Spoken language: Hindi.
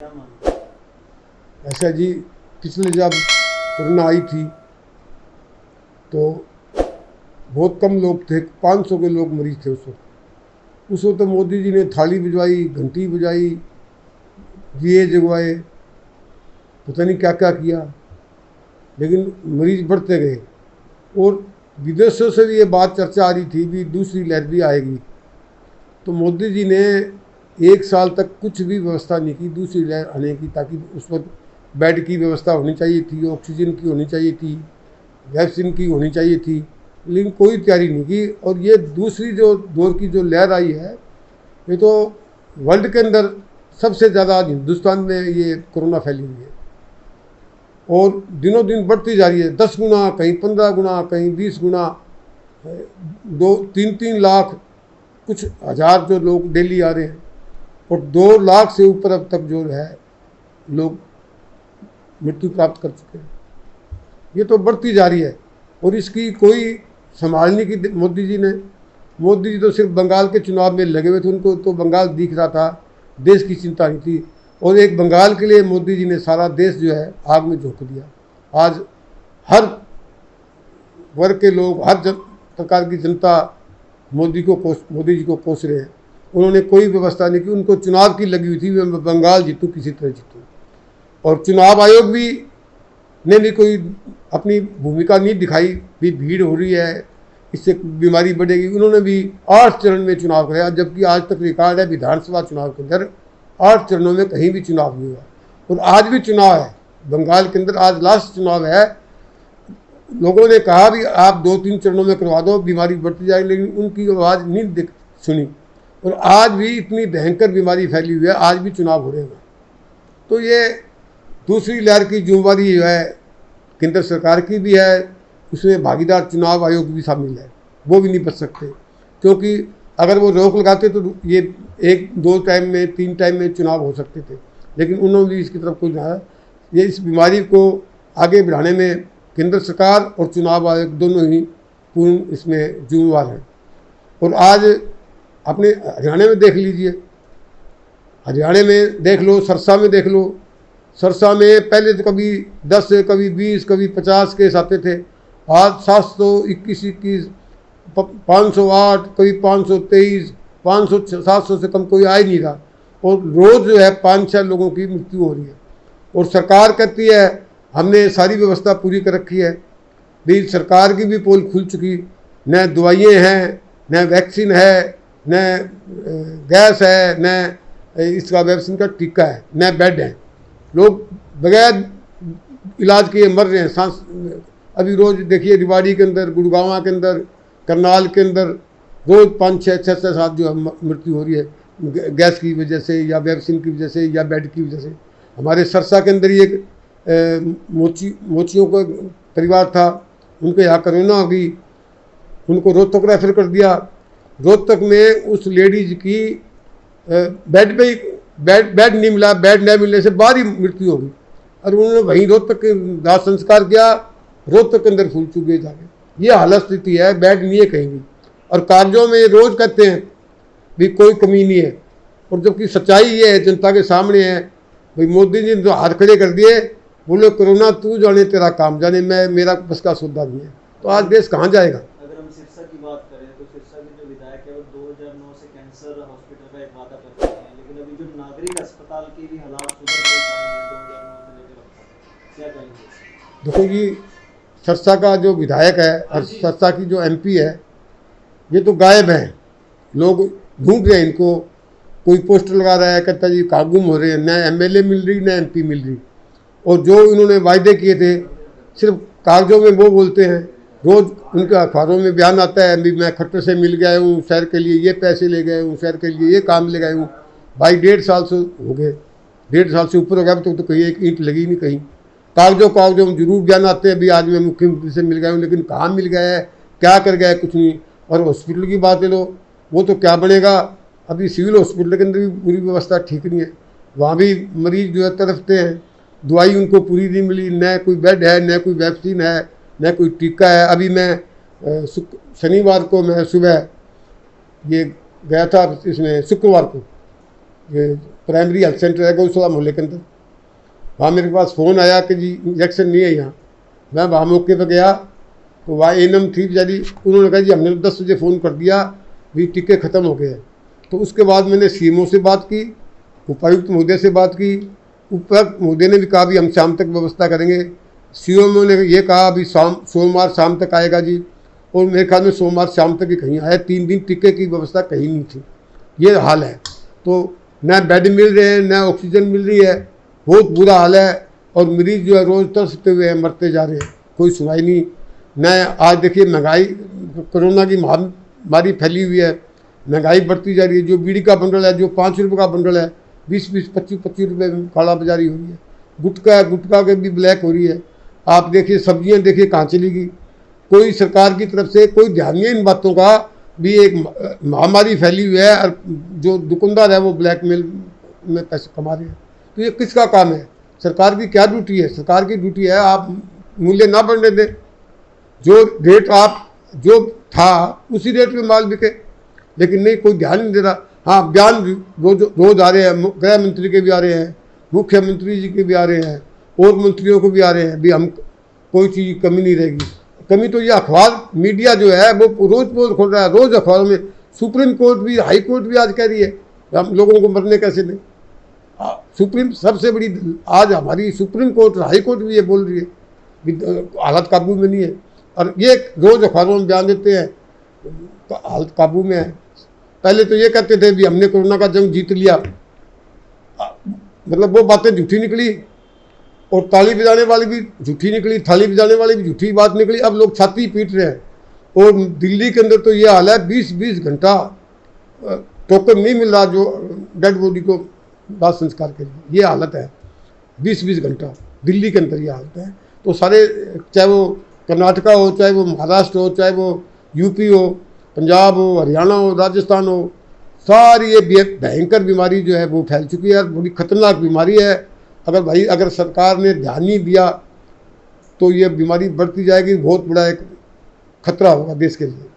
ऐसा जी, पिछले जब कोरोना आई थी तो बहुत कम लोग थे, 500 के लोग मरीज थे उस वक्त मोदी जी ने थाली बजवाई, घंटी बजाई, दिए जगवाए, पता नहीं क्या क्या किया, लेकिन मरीज बढ़ते गए। और विदेशों से भी ये बात चर्चा आ रही थी भी दूसरी लहर भी आएगी, तो मोदी जी ने 1 साल तक कुछ भी व्यवस्था नहीं की दूसरी लहर आने की, ताकि उस वक्त बेड की व्यवस्था होनी चाहिए थी, ऑक्सीजन की होनी चाहिए थी, वैक्सीन की होनी चाहिए थी, लेकिन कोई तैयारी नहीं की। और ये दूसरी जो दौर की जो लहर आई है, ये तो वर्ल्ड के अंदर सबसे ज़्यादा हिंदुस्तान में ये कोरोना फैली हुई है और दिनों दिन बढ़ती जा रही है। 10 गुना, कहीं 15 गुना, कहीं 20 गुना, 2-3 लाख, कुछ हज़ार जो लोग डेली आ रहे हैं, और 2 लाख से ऊपर अब तक जो है लोग मृत्यु प्राप्त कर चुके हैं। ये तो बढ़ती जा रही है और इसकी कोई संभालने की मोदी जी तो सिर्फ बंगाल के चुनाव में लगे हुए थे, उनको तो बंगाल दिख रहा था, देश की चिंता नहीं थी। और एक बंगाल के लिए मोदी जी ने सारा देश जो है आग में झोंक दिया। आज हर वर्ग के लोग, हर प्रकार की जनता मोदी जी को कोस रहे हैं। उन्होंने कोई व्यवस्था नहीं की, उनको चुनाव की लगी हुई थी, मैं बंगाल जीतूँ, किसी तरह जीतूँ। और चुनाव आयोग भी ने भी कोई अपनी भूमिका नहीं दिखाई, भी भीड़ हो रही है, इससे बीमारी बढ़ेगी। उन्होंने भी 8 चरण में चुनाव कराया, जबकि आज तक रिकॉर्ड है विधानसभा चुनाव के अंदर 8 चरणों में कहीं भी चुनाव नहीं हुआ। और आज भी चुनाव है बंगाल के अंदर, आज लास्ट चुनाव है। लोगों ने कहा भी आप 2-3 चरणों में करवा दो, बीमारी बढ़ती जाएगी, लेकिन उनकी आवाज़ नहीं सुनी। और आज भी इतनी भयंकर बीमारी फैली हुई है, आज भी चुनाव हो रहे हैं। तो ये दूसरी लहर की जिम्मेवारी जो है केंद्र सरकार की भी है, उसमें भागीदार चुनाव आयोग भी शामिल है, वो भी नहीं बच सकते। क्योंकि अगर वो रोक लगाते तो ये 1-2 टाइम में, 3 टाइम में चुनाव हो सकते थे, लेकिन उन्होंने भी इसकी तरफ कोई नहीं। ये इस बीमारी को आगे बढ़ाने में केंद्र सरकार और चुनाव आयोग दोनों ही पूर्ण इसमें जिम्मेवार हैं। और आज अपने हरियाणा में देख लीजिए, हरियाणा में देख लो, सरसा में देख लो। सरसा में पहले तो कभी 10, कभी 20, कभी 50 केस आते थे, आज 721, 508, कभी 523, 500, 700 से कम कोई आ ही नहीं रहा। और रोज़ जो है 5-6 लोगों की मृत्यु हो रही है। और सरकार कहती है हमने सारी व्यवस्था पूरी कर रखी है, भी सरकार की भी पोल खुल चुकी, न दवाइयाँ हैं, न वैक्सीन है, न गैस है, न इसका वैक्सीन का टीका है, न बेड है। लोग बगैर इलाज के मर रहे हैं। सांस अभी रोज़ देखिए रिवाड़ी के अंदर, गुड़गांव के अंदर, करनाल के अंदर रोज़ 5-6-7 जो मृत्यु हो रही है गैस की वजह से, या वैक्सीन की वजह से, या बेड की वजह से। हमारे सरसा के अंदर ही एक मोचियों का परिवार था, उनके यहाँ कोरोना हो गई, उनको रोहतक रेफर कर दिया। रोहतक में उस लेडीज की बेड पे बेड नहीं मिला, बेड नहीं मिलने से बाहर ही मृत्यु हो गई। और उन्होंने वहीं रोहतक के दाह संस्कार किया, रोहतक के अंदर फूल चुके जाके। ये हालत स्थिति है, बेड नहीं है कहीं भी। और कार्यों में रोज़ कहते हैं भी कोई कमी नहीं है, और जबकि सच्चाई ये है, जनता के सामने है। भाई मोदी जी ने तो हाथ खड़े कर दिए, बोले कोरोना तू जाने तेरा काम जाने, मैं मेरा बस का सौदा नहीं है। तो आज देश कहाँ जाएगा। अगर हम सिरसा की बात करें तो सिरसा के जो विधायक है वो 2009 से कैंसर हॉस्पिटल का एक वादा कर रहे हैं, लेकिन अभी जो नागरिक अस्पताल की भी हालात सुधर नहीं पाए हैं 2009 से लेकर अब तक, क्या कहेंगे। देखो जी, सरसा का जो विधायक है और सरसा की जो MP है, ये तो गायब हैं। लोग ढूंढ रहे हैं इनको, कोई पोस्टर लगा रहा है, कहता जी कहाँ गुम हो रहे हैं, न MLA मिल रही, न MP मिल रही। और जो इन्होंने वायदे किए थे सिर्फ कागजों में वो बोलते हैं। रोज़ उनके अखबारों में बयान आता है भी मैं खट्टर से मिल गया हूँ, शहर के लिए ये पैसे ले गए हूँ, शहर के लिए ये काम ले गए हूँ। भाई 1.5 साल से हो गए, 1.5 साल से ऊपर हो गया, तो कहीं एक ईंट लगी नहीं कहीं। कागजों में जरूर बयान आते हैं भी आज मैं मुख्यमंत्री से मिल गया हूँ, लेकिन कहाँ मिल गया है, क्या कर गया है, कुछ नहीं। और हॉस्पिटल की बात ले लो, वो तो क्या बनेगा। अभी सिविल हॉस्पिटल के अंदर भी पूरी व्यवस्था ठीक नहीं है, वहाँ भी मरीज जो है तड़पते हैं, दवाई उनको पूरी नहीं मिली, न कोई बेड है, न कोई वैक्सीन है, न कोई टीका है। अभी मैं शनिवार को मैं सुबह ये गया था, इसमें शुक्रवार को ये प्राइमरी हेल्थ सेंटर है गौशाला मोहल्ले के अंदर। वहाँ मेरे पास फ़ोन आया कि जी इंजेक्शन नहीं है यहाँ। मैं वहाँ मौके पर गया तो वहाँ एएनएम थी बेचारी, उन्होंने कहा जी हमने 10 बजे फ़ोन कर दिया भी टीके ख़त्म हो गए हैं। तो उसके बाद मैंने सीएमओ से बात की, उपायुक्त महोदय से बात की। उपायुक्त महोदय ने भी कहा भी हम शाम तक व्यवस्था करेंगे। सीएमओ ने ये कहा अभी सोमवार शाम तक आएगा जी, और मेरे ख्याल में सोमवार शाम तक ही कहीं आया। 3 दिन टीके की व्यवस्था कहीं नहीं थी। ये हाल है। तो न बेड मिल रहे हैं, न ऑक्सीजन मिल रही है, बहुत बुरा हाल है। और मरीज जो है रोज़ तरसते हुए मरते जा रहे हैं, कोई सुनाई नहीं। न आज देखिए महंगाई, कोरोना की महामारी फैली हुई है, महंगाई बढ़ती जा रही है। जो बीड़ी का बंडल है, जो 5 रुपये का बंडल है, 20-20, 25-25 रुपये में काला बाजारी हो रही है। गुटखा के भी ब्लैक हो रही है। आप देखिए सब्जियां देखिए कहाँ चली गई। कोई सरकार की तरफ से कोई ध्यान नहीं इन बातों का भी। एक महामारी फैली हुई है और जो दुकानदार है वो ब्लैकमेल में पैसे कमा रहे हैं। तो ये किसका काम है? सरकार की क्या ड्यूटी है? सरकार की ड्यूटी है आप मूल्य ना बढ़ने दें, जो रेट आप जो था उसी रेट में माल बिके। लेकिन नहीं, कोई ध्यान नहीं दे रहा। हाँ, बयान रोज आ रहे हैं, गृह मंत्री के भी आ रहे हैं, मुख्यमंत्री जी के भी आ रहे हैं, और मंत्रियों को भी आ रहे हैं भी हम कोई चीज़ की कमी नहीं रहेगी। कमी तो ये अखबार मीडिया जो है वो रोज पोल खोल रहा है। रोज अखबारों में सुप्रीम कोर्ट भी, हाई कोर्ट भी आज कह रही है हम लोगों को मरने कैसे नहीं। सुप्रीम सबसे बड़ी आज हमारी सुप्रीम कोर्ट, हाई कोर्ट भी ये बोल रही है कि हालत काबू में नहीं है। और ये रोज अखबारों में बयान देते हैं हालत काबू में है। पहले तो ये कहते थे भी हमने कोरोना का जंग जीत लिया, मतलब वो बातें झूठी निकली। और ताली बजाने वाली भी झूठी निकली, थाली बजाने वाली भी झूठी बात निकली। अब लोग छाती पीट रहे हैं। और दिल्ली के अंदर तो ये हाल है, 20-20 घंटा टोकन नहीं मिल रहा जो डेड बॉडी को दाह संस्कार के लिए। ये हालत है, 20-20 घंटा दिल्ली के अंदर ये हालत है। तो सारे, चाहे वो कर्नाटका हो, चाहे वो महाराष्ट्र हो, चाहे वो यूपी हो, पंजाब हो, हरियाणा हो, राजस्थान हो, सारी ये भयंकर बीमारी जो है वो फैल चुकी है। बड़ी खतरनाक बीमारी है। अगर सरकार ने ध्यान नहीं दिया तो ये बीमारी बढ़ती जाएगी। बहुत बड़ा एक खतरा होगा देश के लिए।